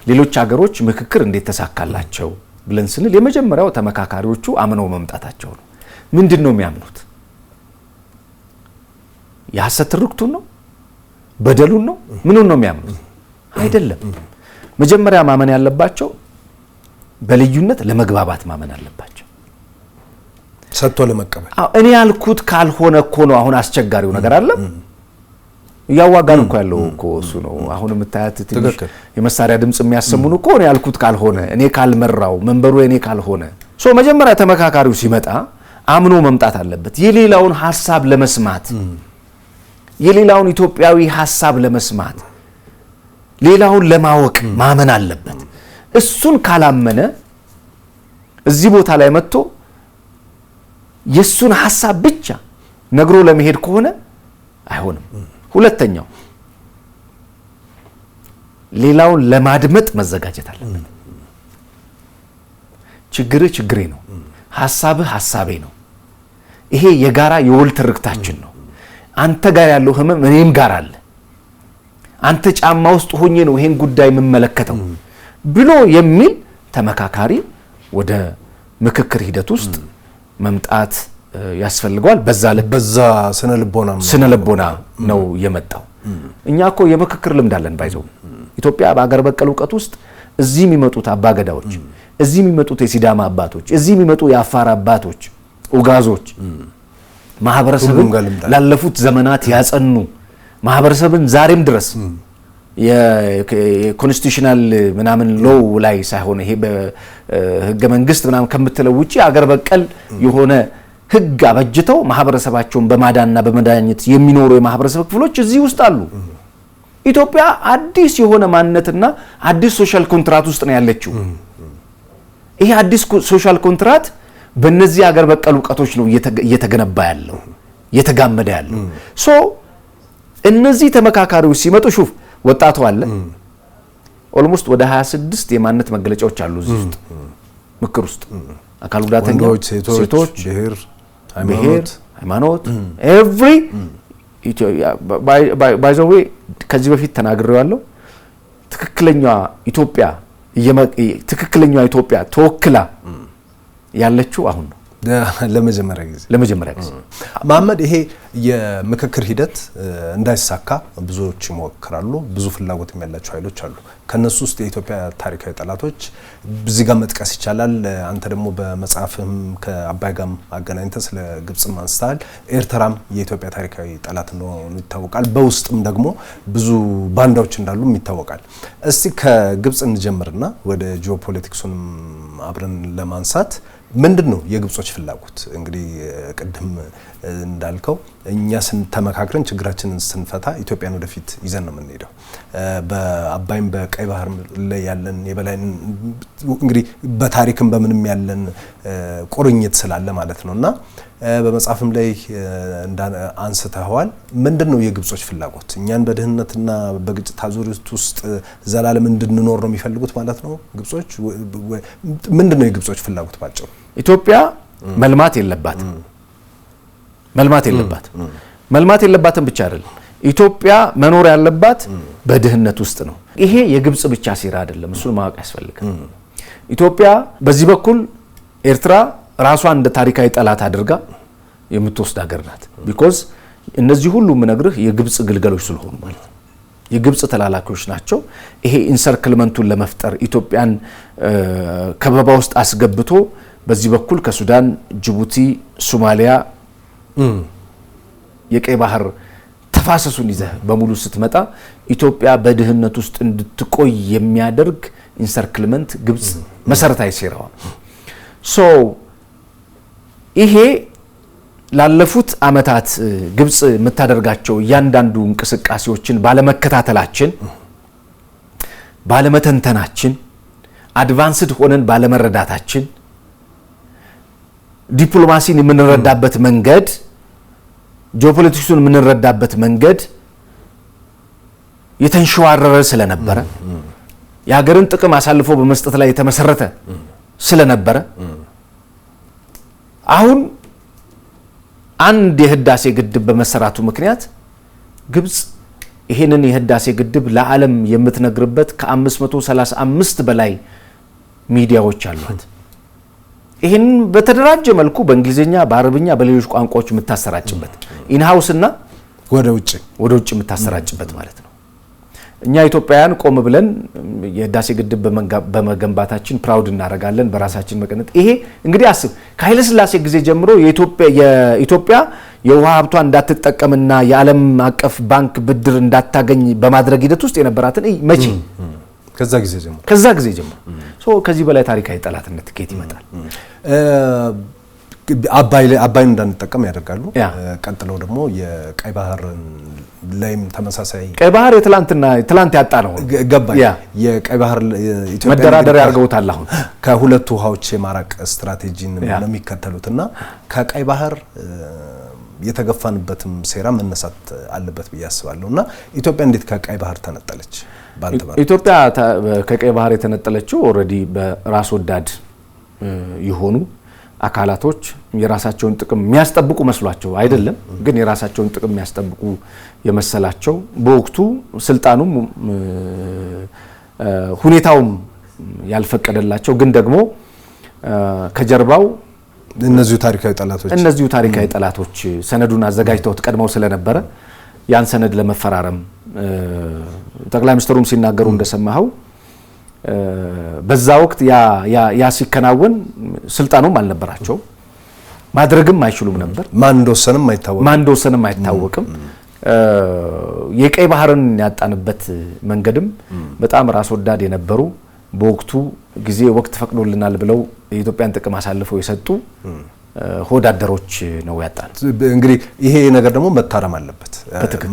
ሌሎች ሀገሮች ምክክር እንዴት ተሳካላቸው ብለን ስንል የመጀመሪያው ተመካካሪዎቹ አምነው መምጣታቸው ነው። ምንድነው የሚያምኑት? የሐሰት ትርክቱን ነው? በደሉን ነው? ምኑን ነው የሚያምኑት? አይደለም። መጀመሪያ ማመን ያለባቸው በልዩነት ለመግባባት ማመን አለባቸው። ሰጥቶ ለመቀበል። እኔ ያልኩት ካልሆነ እኮ ነው አሁን አስቸጋሪው ነገር አለ። ያዋጋን እኮ ያለው እኮ እሱ ነው አሁን የምታያት ትንሽ የመሳሪያ ድምጽ የሚያሰሙን እኮ ነው ያልኩት ካልሆነ እኔ ካልመራው መንበሩ እኔ ካልሆነ መጀመሪያ ተመካካሪው ሲመጣ አምኖ መምጣት አለበት የሌላውን ሐሳብ ለመስማት የሌላውን ኢትዮጵያዊ ሐሳብ ለመስማት ሌላውን ለማወቅ ማመን አለበት እሱን ካላመነ እዚህ ቦታ ላይ መጥቶ የሱን ሐሳብ ብቻ ነግሮ ለመሄድ ከሆነ አይሆንም ሁለተኛው ሌላውን ለማድመጥ መዘጋጀት አለበት ችግሬ ነው ሐሳብህ ሐሳቤ ነው ይሄ የጋራ የወል ትርክታችን ነው አንተ ጋር ያለው ህመም እኔም ጋር አለ አንተ ጫማ ውስጥ ሆኜ ነው ይሄን ጉዳይ መመለከተው ብሎ የሚል ተመካካሪ ወደ ምክክር ሂደት ውስጥ መምጣት ያስፈልጋል በዛ ስነ ልቦና ነው የመጣው እኛ እኮ የምክክር ልምድ አለን ባይዘው ኢትዮጵያ በአገር በቀል ዕውቀት ውስጥ እዚህ የሚመጡት አባገዳዎች እዚህ የሚመጡት የሲዳማ አባቶች እዚህ የሚመጡ የአፋር አባቶች ኡጋዞች ማህበረሰብን ላለፉት ዘመናት ያጸኑ ማህበረሰብን ዛሬም ድረስ የኮንስቲቱሽናል ምናምን ሎው ላይ ሳይሆን ይሄ በህገ መንግስት ምናምን ከምትለው ውጪ አገር በቀል የሆነ ህግ አበጅተው ማህበረሰባቸውን በማዳንና በመዳኘት የሚኖሩ የማህበረሰብ ክፍሎች እዚህ ውስጥ አሉ ኢትዮጵያ አዲስ የሆነ ማንነትና አዲስ ሶሻል ኮንትራክት ውስጥ ነው ያለችው ይሄ አዲስ ሶሻል ኮንትራክት በእነዚህ አገር በቀል ዕውቀቶች ነው እየተገነባ ያለው እየተጋመደ ያለው እነዚህ ተመካካሪዎች ሲመጡ ሹፍ ወጣቱ አለ ኦልሞስት ወደ 26 የማንነት መገለጫዎች አሉ እዚህ ውስጥ ምክር ውስጥ አካል ጉዳተኞች ሴቶች ብሔር ሃይማኖት ኤቭሪ ባይ ዘ ዌይ ከዚህ በፊት ተናግሬዋለሁ ትክክለኛዋ ኢትዮጵያ ተወክላ ያለችው አሁን ነው ለመጀመሪያ ጊዜ መሐመድ ይሄ የምክክር ሂደት እንዳይሳካ ብዙዎች ይሞክራሉ ብዙ ፍላጎት ያላቸው ኃይሎች አሉ ከነሱ ውስጥ የኢትዮጵያ ታሪካዊ ጠላቶች በዚህ ጋር መጥቀስ ይቻላል አንተ ደግሞ በመጽሐፍም ከአባይ ጋም አገናኝተ ስለ ግብጽ ማንስታል ኤርትራም የኢትዮጵያ ታሪካዊ ጠላት ነው ይታወቃል በውስጥም ደግሞ ብዙ ባንዳዎች እንዳሉ ይታወቃል እስቲ ከግብጽ እንጀምርና ወደ ጂኦፖለቲክሱን አብረን ለማንሳት ምንድነው የግብጾች ፍላጎት እንግዲህ ቅድም እንዳልከው እኛ ስንተመካክረን ችግራችንን ስንፈታ ኢትዮጵያን ወደፊት ይዘን ነው የምንሄደው በአባይም በቀይ ባህር ላይ ያለን የበላይ እንግዲህ በታሪክም በምንም ያለን ቁርኝት ስላለ ማለት ነውና በመጽሐፍም ላይ አንስተዋል ምንድነው የግብጾች ፍላጎት እኛን በደህንነትና በግጭት አዙሪት ውስጥ ዘላለም እንድንኖር ነው የሚፈልጉት ማለት ነው ግብጾች ምንድነው የግብጾች ፍላጎት ባጭሩ ኢትዮጵያ መልማት የለባትም ብቻ አይደለም ኢትዮጵያ መኖር ያለባት በድህነት ውስጥ ነው ይሄ የግብጽ ብቻ ሲራ አይደለም እሱን ማወቅ ያስፈልጋል ኢትዮጵያ በዚህ በኩል ኤርትራ ራሷን እንደ ታሪካዊ ጠላት አድርጋ የምትወስድ ሀገር ናት because እነዚህ ሁሉ ምነግርህ የግብጽ ግልገሎች ስለሆኑ ማለት ነው የግብጽ ተላላኪዎች ናቸው ይሄ ኢንሰርክልመንቱን ለመፍጠር ኢትዮጵያን ከበባ ውስጥ አስገብቶ በዚህ በኩል ከሱዳን ጅቡቲ ሶማሊያ የቀይ ባህር ተፋሰሱን ይዘህ በሙሉ ስትመጣ ኢትዮጵያ በድህነት ውስጥ እንድትቆይ የሚያደርግ ኢንሰርክልመንት ግብጽ መሰረታዊ ሴራዋ ይሄ ላለፉት አመታት ግብጽ የምታደርጋቸው ያንዳንዱ እንቅስቃሴዎችን ባለመከታተላችን ባለመተንተናችን አድቫንስድ ሆነን ባለመረዳታችን ዲፕሎማሲን የምንረዳበት መንገድ ጂኦፖለቲክሱን የምንረዳበት መንገድ የተንሸዋረረ ስለነበረ የሀገርን ጥቅም አሳልፎ በመስጠት ላይ የተመሰረተ ስለነበረ አሁን አንድ የህዳሴ ግድብ በመሰራቱ ምክንያት ግብጽ ይሄንን የህዳሴ ግድብ ለዓለም የምትነግርበት ከ535 በላይ ሚዲያዎች አሏት ይሄን በተደራጀ መልኩ በእንግሊዝኛ በአረብኛ በሌሎች ቋንቋዎች የምታሰራጭበት ኢንሃውስ እና ወደ ውጭ የምታሰራጭበት ማለት ነው እኛ ኢትዮጵያውያን ቆም ብለን የህዳሴ ግድብ በመገንባታችን ፕራውድ እናረጋለን በራሳችን መቀነት ይሄ እንግዲህ አስብ ከኃይለ ሥላሴ ጊዜ ጀምሮ የኢትዮጵያ የውሃ ሀብቷ እንዳትጠቀምና የዓለም አቀፍ ባንክ ብድር እንዳታገኝ በማድረግ ሂደት ውስጥ የነበራትን መቼ ከዛ ጊዜ ጀምሮ ከዚህ በላይ ታሪካዊ ጠላትነት ከየት ይመጣል? አባይን እንዳንጠቀም ያደርጋሉ። ቀጥለው ደግሞ የቀይ ባህር ላይም ተመሳሳይ ቀይ ባህር ትላንት ያጣ ነው ገባኝ። የቀይ ባህር ኢትዮጵያ መደራደር ያርገውታል። አሁን ከሁለቱ ውሃዎች የማራቅ ስትራቴጂን ነው የሚከተሉትና ከቀይ ባህር የተገፋንበትም ሴራ መነሳት አለበት ብዬ አስባለሁና ኢትዮጵያ እንዴት ከቀይ ባህር ተነጠለች? ኢትዮጵያ ከቀይ ባህር የተነጠለችው ኦሬዲ በራስ ወዳድ የሆኑ አካላቶች የራሳቸውን ጥቅም የሚያስጠብቁ መስሏቸው አይደለም፣ ግን የራሳቸውን ጥቅም የሚያስጠብቁ የመሰላቸው በወቅቱ ስልጣኑም ሁኔታውም ያልፈቀደላቸው ግን ደግሞ ከጀርባው እነዚሁ ታሪካዊ ጠላቶች ሰነዱን አዘጋጅተው ቀድመው ስለነበረ ያን ሰነድ ለመፈራረም ጠቅላይ ሚኒስትሩም ሲናገሩ እንደሰማኸው በዛ ወቅት ያ ሲከናወን ስልጣኑም አልነበራቸው ማድረግም አይችሉም ነበር። ማን እንደወሰንም አይታወቅም። የቀይ ባህርን ያጣንበት መንገድም በጣም ራስ ወዳድ የነበሩ በወቅቱ ጊዜ ወቅት ፈቅዶልናል ብለው የኢትዮጵያን ጥቅም አሳልፈው የሰጡ ሆዳደሮች ነው ያጣን። እንግዲህ ይሄ ነገር ደግሞ መታረም አለበት።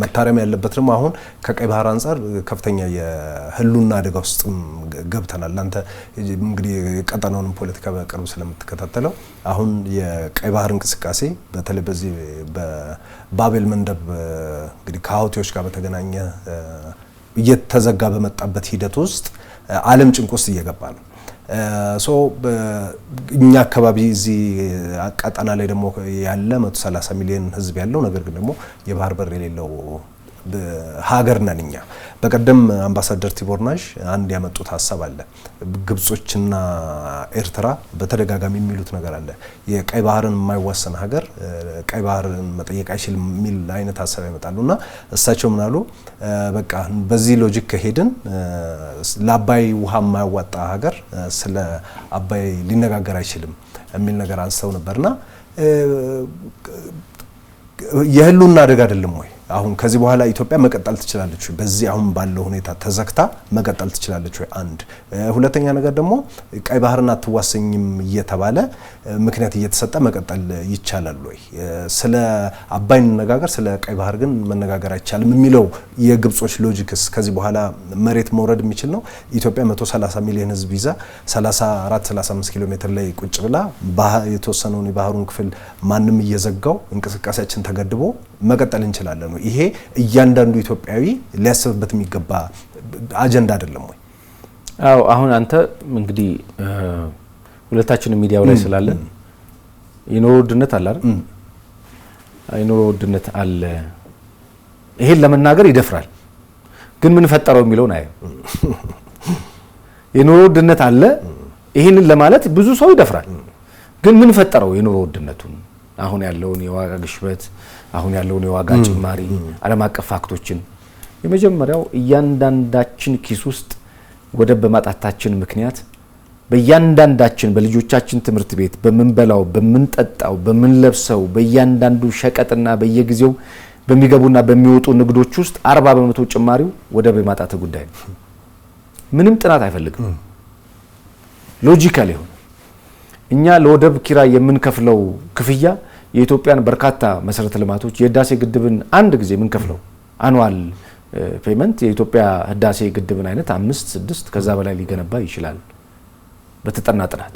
መታረም ያለበት ደግሞ አሁን ከቀይ ባህር አንፃር ከፍተኛ የህልውና አደጋ ውስጥ ገብተናል። አንተ እንግዲህ የቀጠናውን ፖለቲካ በቅርብ ስለምትከታተለው አሁን የቀይ ባህር እንቅስቃሴ በተለይ በዚህ በባቤል መንደብ እንግዲህ ከሀውቲዎች ጋር በተገናኘ እየተዘጋ በመጣበት ሂደት ውስጥ ዓለም ጭንቅ ውስጥ እየገባ ነው። እኛ አካባቢ እዚህ ቀጠና ላይ ደግሞ ያለ 130 ሚሊዮን ህዝብ ያለው ነገር ግን ደግሞ የባህር በር የሌለው ሀገር ነን እኛ። በቀደም አምባሳደር ቲቦር ናሽ አንድ ያመጡት ሀሳብ አለ። ግብጾችና ኤርትራ በተደጋጋሚ የሚሉት ነገር አለ። የቀይ ባህርን የማይዋሰን ሀገር ቀይ ባህርን መጠየቅ አይችልም የሚል አይነት ሀሳብ ያመጣሉና እሳቸው ምን አሉ? በቃ በዚህ ሎጂክ ከሄድን ለአባይ ውሃ የማያዋጣ ሀገር ስለ አባይ ሊነጋገር አይችልም የሚል ነገር አንስተው ነበርና የህልውና አደጋ አይደለም ወይ? አሁን ከዚህ በኋላ ኢትዮጵያ መቀጠል ትችላለች ወይ? በዚህ አሁን ባለው ሁኔታ ተዘግታ መቀጠል ትችላለች ወይ? አንድ ሁለተኛ ነገር ደግሞ ቀይ ባህርን አትዋሰኝም እየተባለ ምክንያት እየተሰጠ መቀጠል ይቻላል ወይ? ስለ አባይ እንነጋገር፣ ስለ ቀይ ባህር ግን መነጋገር አይቻልም የሚለው የግብጾች ሎጂክስ ከዚህ በኋላ መሬት መውረድ የሚችል ነው? ኢትዮጵያ 130 ሚሊዮን ህዝብ ይዛ 34-35 ኪሎ ሜትር ላይ ቁጭ ብላ የተወሰነውን የባህሩን ክፍል ማንም እየዘጋው እንቅስቃሴያችን ተገድቦ መቀጠል እንችላለን ነው? ይሄ እያንዳንዱ ኢትዮጵያዊ ሊያስብበት የሚገባ አጀንዳ አይደለም ወይ? አዎ አሁን አንተ እንግዲህ ሁለታችንም ሚዲያው ላይ ስላለን የኑሮ ውድነት አለ አይደል? የኑሮ ውድነት አለ። ይሄን ለመናገር ይደፍራል፣ ግን ምን ፈጠረው የሚለውን አይ የኑሮ ውድነት አለ። ይሄንን ለማለት ብዙ ሰው ይደፍራል፣ ግን ምን ፈጠረው የኑሮ ውድነቱን? አሁን ያለውን የዋጋ ግሽበት፣ አሁን ያለውን የዋጋ ጭማሪ፣ ዓለም አቀፍ ፋክቶችን የመጀመሪያው እያንዳንዳችን ኪስ ውስጥ ወደብ በማጣታችን ምክንያት በእያንዳንዳችን በልጆቻችን ትምህርት ቤት በምንበላው፣ በምንጠጣው፣ በምንለብሰው በእያንዳንዱ ሸቀጥና በየጊዜው በሚገቡና በሚወጡ ንግዶች ውስጥ 40% ጭማሪው ወደብ የማጣት ጉዳይ ነው። ምንም ጥናት አይፈልግም። ሎጂካል ይሁን እኛ ለወደብ ኪራይ የምንከፍለው ክፍያ የኢትዮጵያን በርካታ መሰረተ ልማቶች የህዳሴ ግድብን አንድ ጊዜ የምንከፍለው አኑዋል ፔመንት የኢትዮጵያ ህዳሴ ግድብን አይነት 5-6 ከዛ በላይ ሊገነባ ይችላል በተጠና ጥናት።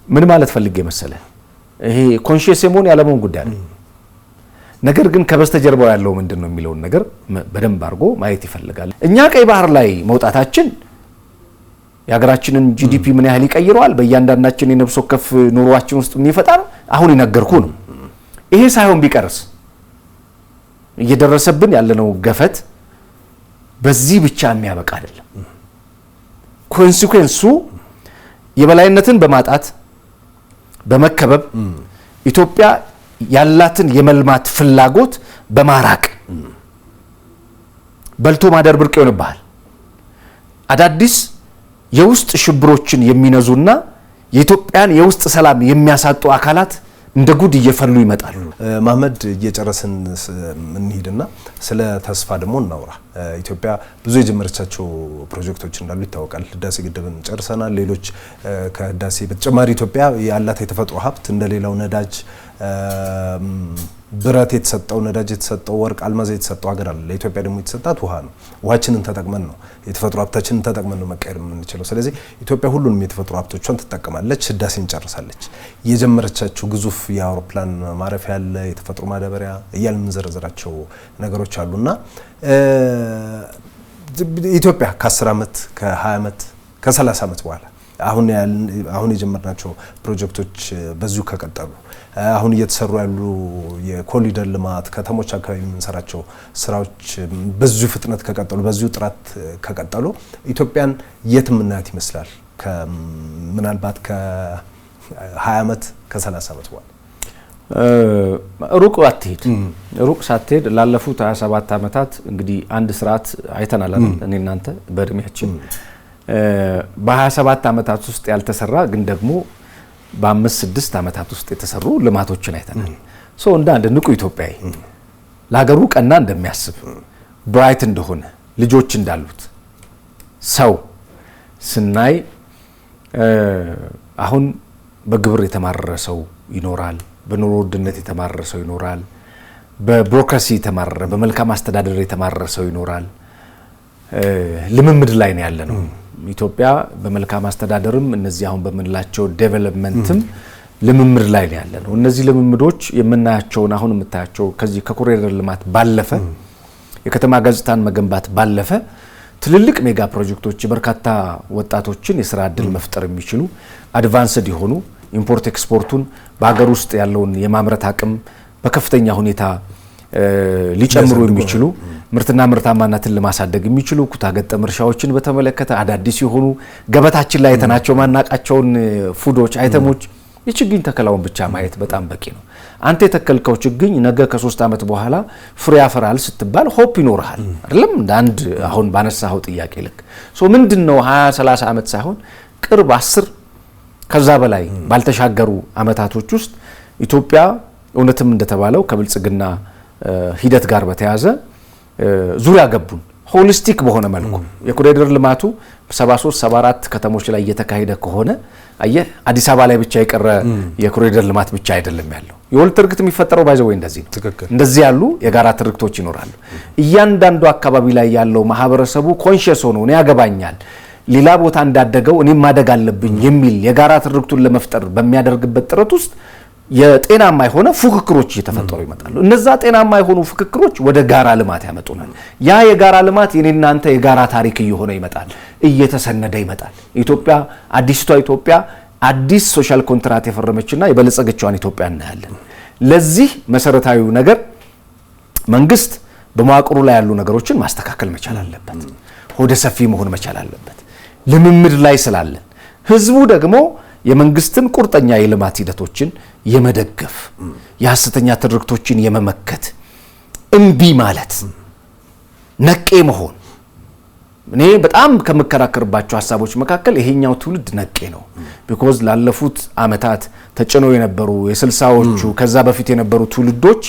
ምን ማለት ፈልጌ መሰለ? ይሄ ኮንሺየስ የመሆን ያለመሆን ጉዳይ ነው። ነገር ግን ከበስተጀርባው ያለው ምንድነው የሚለውን ነገር በደንብ አድርጎ ማየት ይፈልጋል። እኛ ቀይ ባህር ላይ መውጣታችን የሀገራችንን ጂዲፒ ምን ያህል ይቀይረዋል? በእያንዳንዳችን የነፍስ ወከፍ ኑሮአችን ውስጥ የሚፈጠር አሁን ይነገርኩ ነው። ይሄ ሳይሆን ቢቀርስ እየደረሰብን ያለነው ገፈት በዚህ ብቻ የሚያበቃ አይደለም። ኮንሲኩዌንሱ የበላይነትን በማጣት በመከበብ ኢትዮጵያ ያላትን የመልማት ፍላጎት በማራቅ በልቶ ማደር ብርቅ ይሆንብሃል። አዳዲስ የውስጥ ሽብሮችን የሚነዙና የኢትዮጵያን የውስጥ ሰላም የሚያሳጡ አካላት እንደ ጉድ እየፈሉ ይመጣሉ። መሐመድ እየጨረስን እንሂድና ስለ ተስፋ ደግሞ እናውራ። ኢትዮጵያ ብዙ የጀመረቻቸው ፕሮጀክቶች እንዳሉ ይታወቃል። ህዳሴ ግድብን ጨርሰናል። ሌሎች ከህዳሴ በተጨማሪ ኢትዮጵያ ያላት የተፈጥሮ ሀብት እንደሌላው ነዳጅ፣ ብረት የተሰጠው ነዳጅ የተሰጠው ወርቅ፣ አልማዝ የተሰጠው ሀገር አለ። ለኢትዮጵያ ደግሞ የተሰጣት ውሃ ነው። ውሃችንን ተጠቅመን ነው የተፈጥሮ ሀብታችንን ተጠቅመን ነው መቀየር የምንችለው። ስለዚህ ኢትዮጵያ ሁሉንም የተፈጥሮ ሀብቶቿን ትጠቀማለች። ህዳሴን ጨርሳለች። የጀመረቻቸው ግዙፍ የአውሮፕላን ማረፊያ አለ፣ የተፈጥሮ ማዳበሪያ እያልን የምንዘረዝራቸው ነገሮች አሉና ኢትዮጵያ ከ10 ዓመት ከ20 ዓመት ከ30 ዓመት በኋላ አሁን የጀመርናቸው ፕሮጀክቶች በዚሁ ከቀጠሉ አሁን እየተሰሩ ያሉ የኮሪደር ልማት ከተሞች አካባቢ የምንሰራቸው ስራዎች በዚሁ ፍጥነት ከቀጠሉ በዚሁ ጥራት ከቀጠሉ ኢትዮጵያን የት ምናያት ይመስላል? ምናልባት ከ20 ዓመት ከ30 ዓመት በኋላ ሩቅ አትሄድ። ሩቅ ሳትሄድ ላለፉት 27 ዓመታት እንግዲህ አንድ ስርዓት አይተናል አይደል? እኔ እናንተ በእድሜያችን በ27 ዓመታት ውስጥ ያልተሰራ ግን ደግሞ በ5-6 ዓመታት ውስጥ የተሰሩ ልማቶችን አይተናል። እንደ አንድ ንቁ ኢትዮጵያዊ ለሀገሩ ቀና እንደሚያስብ ብራይት እንደሆነ ልጆች እንዳሉት ሰው ስናይ አሁን በግብር የተማረረ ሰው ይኖራል፣ በኑሮ ውድነት የተማረረ ሰው ይኖራል፣ በቢሮክራሲ የተማረረ በመልካም አስተዳደር የተማረረ ሰው ይኖራል። ልምምድ ላይ ነው ያለ ነው። ኢትዮጵያ በመልካም አስተዳደርም እነዚህ አሁን በመላቸው ዴቨሎፕመንትም ልምምድ ላይ ነው ያለ ነው። እነዚህ ልምምዶች የምናያቸውን አሁን የምታያቸው ከዚህ ከኮሪደር ልማት ባለፈ የከተማ ገጽታን መገንባት ባለፈ ትልልቅ ሜጋ ፕሮጀክቶች በርካታ ወጣቶችን የሥራ ዕድል መፍጠር የሚችሉ አድቫንስድ የሆኑ ኢምፖርት ኤክስፖርቱን በሀገር ውስጥ ያለውን የማምረት አቅም በከፍተኛ ሁኔታ ሊጨምሩ የሚችሉ ምርትና ምርታማነትን ለማሳደግ የሚችሉ ኩታ ገጠም እርሻዎችን በተመለከተ አዳዲስ የሆኑ ገበታችን ላይ የተናቸው ማናቃቸውን ፉዶች አይተሞች የችግኝ ተከላውን ብቻ ማየት በጣም በቂ ነው። አንተ የተከልከው ችግኝ ነገ ከ3 ዓመት በኋላ ፍሬ ያፈራል ስትባል ሆፕ ይኖርሃል አይደለም? እንደ አንድ አሁን ባነሳው ጥያቄ ልክ ምንድነው 20-30 ዓመት ሳይሆን ቅርብ 10 ከዛ በላይ ባልተሻገሩ አመታቶች ውስጥ ኢትዮጵያ እውነትም እንደተባለው ከብልጽግና ሂደት ጋር በተያያዘ ዙሪያ ገቡን ሆሊስቲክ በሆነ መልኩ የኮሪደር ልማቱ 73-74 ከተሞች ላይ እየተካሄደ ከሆነ አየህ አዲስ አበባ ላይ ብቻ የቀረ የኮሪደር ልማት ብቻ አይደለም ያለው። የወል ትርክት የሚፈጠረው ባይዘው እንደዚህ ነው። እንደዚህ ያሉ የጋራ ትርክቶች ይኖራሉ። እያንዳንዱ አካባቢ ላይ ያለው ማህበረሰቡ ኮንሺየስ ሆኖ ነው ያገባኛል ሌላ ቦታ እንዳደገው እኔም ማደግ አለብኝ የሚል የጋራ ትርክቱን ለመፍጠር በሚያደርግበት ጥረት ውስጥ የጤናማ የሆነ ፉክክሮች እየተፈጠሩ ይመጣሉ። እነዛ ጤናማ የሆኑ ፉክክሮች ወደ ጋራ ልማት ያመጡናል። ያ የጋራ ልማት የኔና አንተ የጋራ ታሪክ እየሆነ ይመጣል፣ እየተሰነደ ይመጣል። ኢትዮጵያ አዲስቷ ኢትዮጵያ አዲስ ሶሻል ኮንትራክት የፈረመችና የበለጸገችዋን ኢትዮጵያ እናያለን። ለዚህ መሰረታዊው ነገር መንግስት በመዋቅሩ ላይ ያሉ ነገሮችን ማስተካከል መቻል አለበት። ሆደ ሰፊ መሆን መቻል አለበት። ልምምድ ላይ ስላለን ህዝቡ ደግሞ የመንግስትን ቁርጠኛ የልማት ሂደቶችን የመደገፍ የሐሰተኛ ትርክቶችን የመመከት እምቢ ማለት ነቄ መሆን እኔ በጣም ከመከራከርባቸው ሐሳቦች መካከል ይሄኛው ትውልድ ነቄ ነው። ቢኮዝ ላለፉት አመታት ተጨኖ የነበሩ የ60ዎቹ ከዛ በፊት የነበሩ ትውልዶች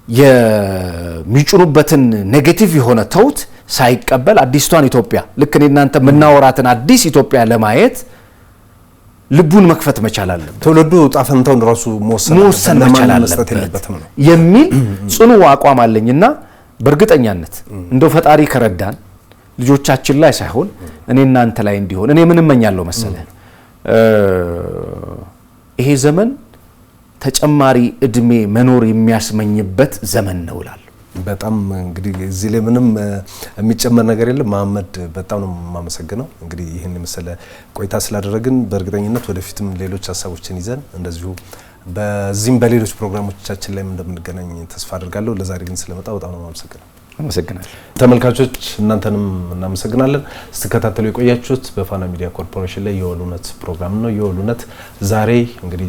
የሚጭኑበትን ኔጌቲቭ የሆነ ተውት ሳይቀበል አዲስቷን ኢትዮጵያ ልክ እኔናንተ ምናወራትን አዲስ ኢትዮጵያ ለማየት ልቡን መክፈት መቻል አለበት። ትውልዱ ጣፈንታውን ራሱ መወሰን መቻል አለበት የሚል ጽኑ አቋም አለኝና በእርግጠኛነት እንደው ፈጣሪ ከረዳን ልጆቻችን ላይ ሳይሆን እኔና አንተ ላይ እንዲሆን እኔ ምን እመኛለሁ መሰለህ ይሄ ዘመን ተጨማሪ እድሜ መኖር የሚያስመኝበት ዘመን ነው እላለሁ። በጣም እንግዲህ እዚህ ላይ ምንም የሚጨመር ነገር የለም። መሐመድ በጣም ነው የማመሰግነው። እንግዲህ ይሄን የመሰለ ቆይታ ስላደረግን በእርግጠኝነት ወደፊትም ሌሎች ሀሳቦችን ይዘን እንደዚሁ በዚህም በሌሎች ፕሮግራሞቻችን ላይ እንደምንገናኝ ተስፋ አድርጋለሁ። ለዛሬ ግን ስለመጣ በጣም ነው የማመሰግነው። አመሰግናለሁ። ተመልካቾች እናንተንም እናመሰግናለን። ስትከታተሉ የቆያችሁት በፋና ሚዲያ ኮርፖሬሽን ላይ የወል እውነት ፕሮግራም ነው። የወል እውነት ዛሬ እንግዲህ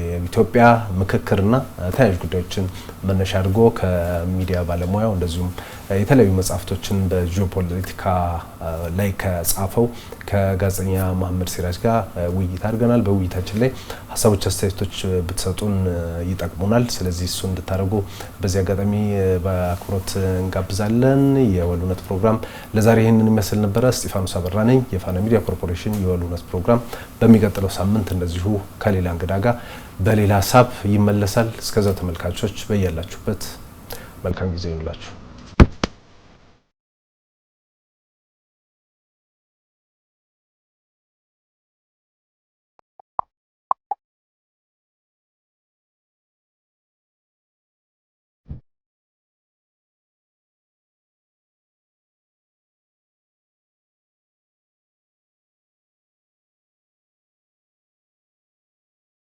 የኢትዮጵያ ምክክርና ተያያዥ ጉዳዮችን መነሻ አድርጎ ከሚዲያ ባለሙያው እንደዚሁም የተለያዩ መጽሐፍቶችን በጂኦፖለቲካ ላይ ከጻፈው ከጋዜጠኛ መሐመድ ሲራጅ ጋር ውይይት አድርገናል። በውይይታችን ላይ ሀሳቦች፣ አስተያየቶች ብትሰጡን ይጠቅሙናል። ስለዚህ እሱ እንድታደርጉ በዚህ አጋጣሚ በአክብሮት እንጋብዛለን። የወል እውነት ፕሮግራም ለዛሬ ይህንን ይመስል ነበረ። እስጢፋኖስ አበራ ነኝ። የፋና ሚዲያ ኮርፖሬሽን የወል እውነት ፕሮግራም በሚቀጥለው ሳምንት እንደዚሁ ከሌላ እንግዳ ጋር በሌላ ሀሳብ ይመለሳል። እስከዛ ተመልካቾች በያላችሁበት መልካም ጊዜ ይሁንላችሁ።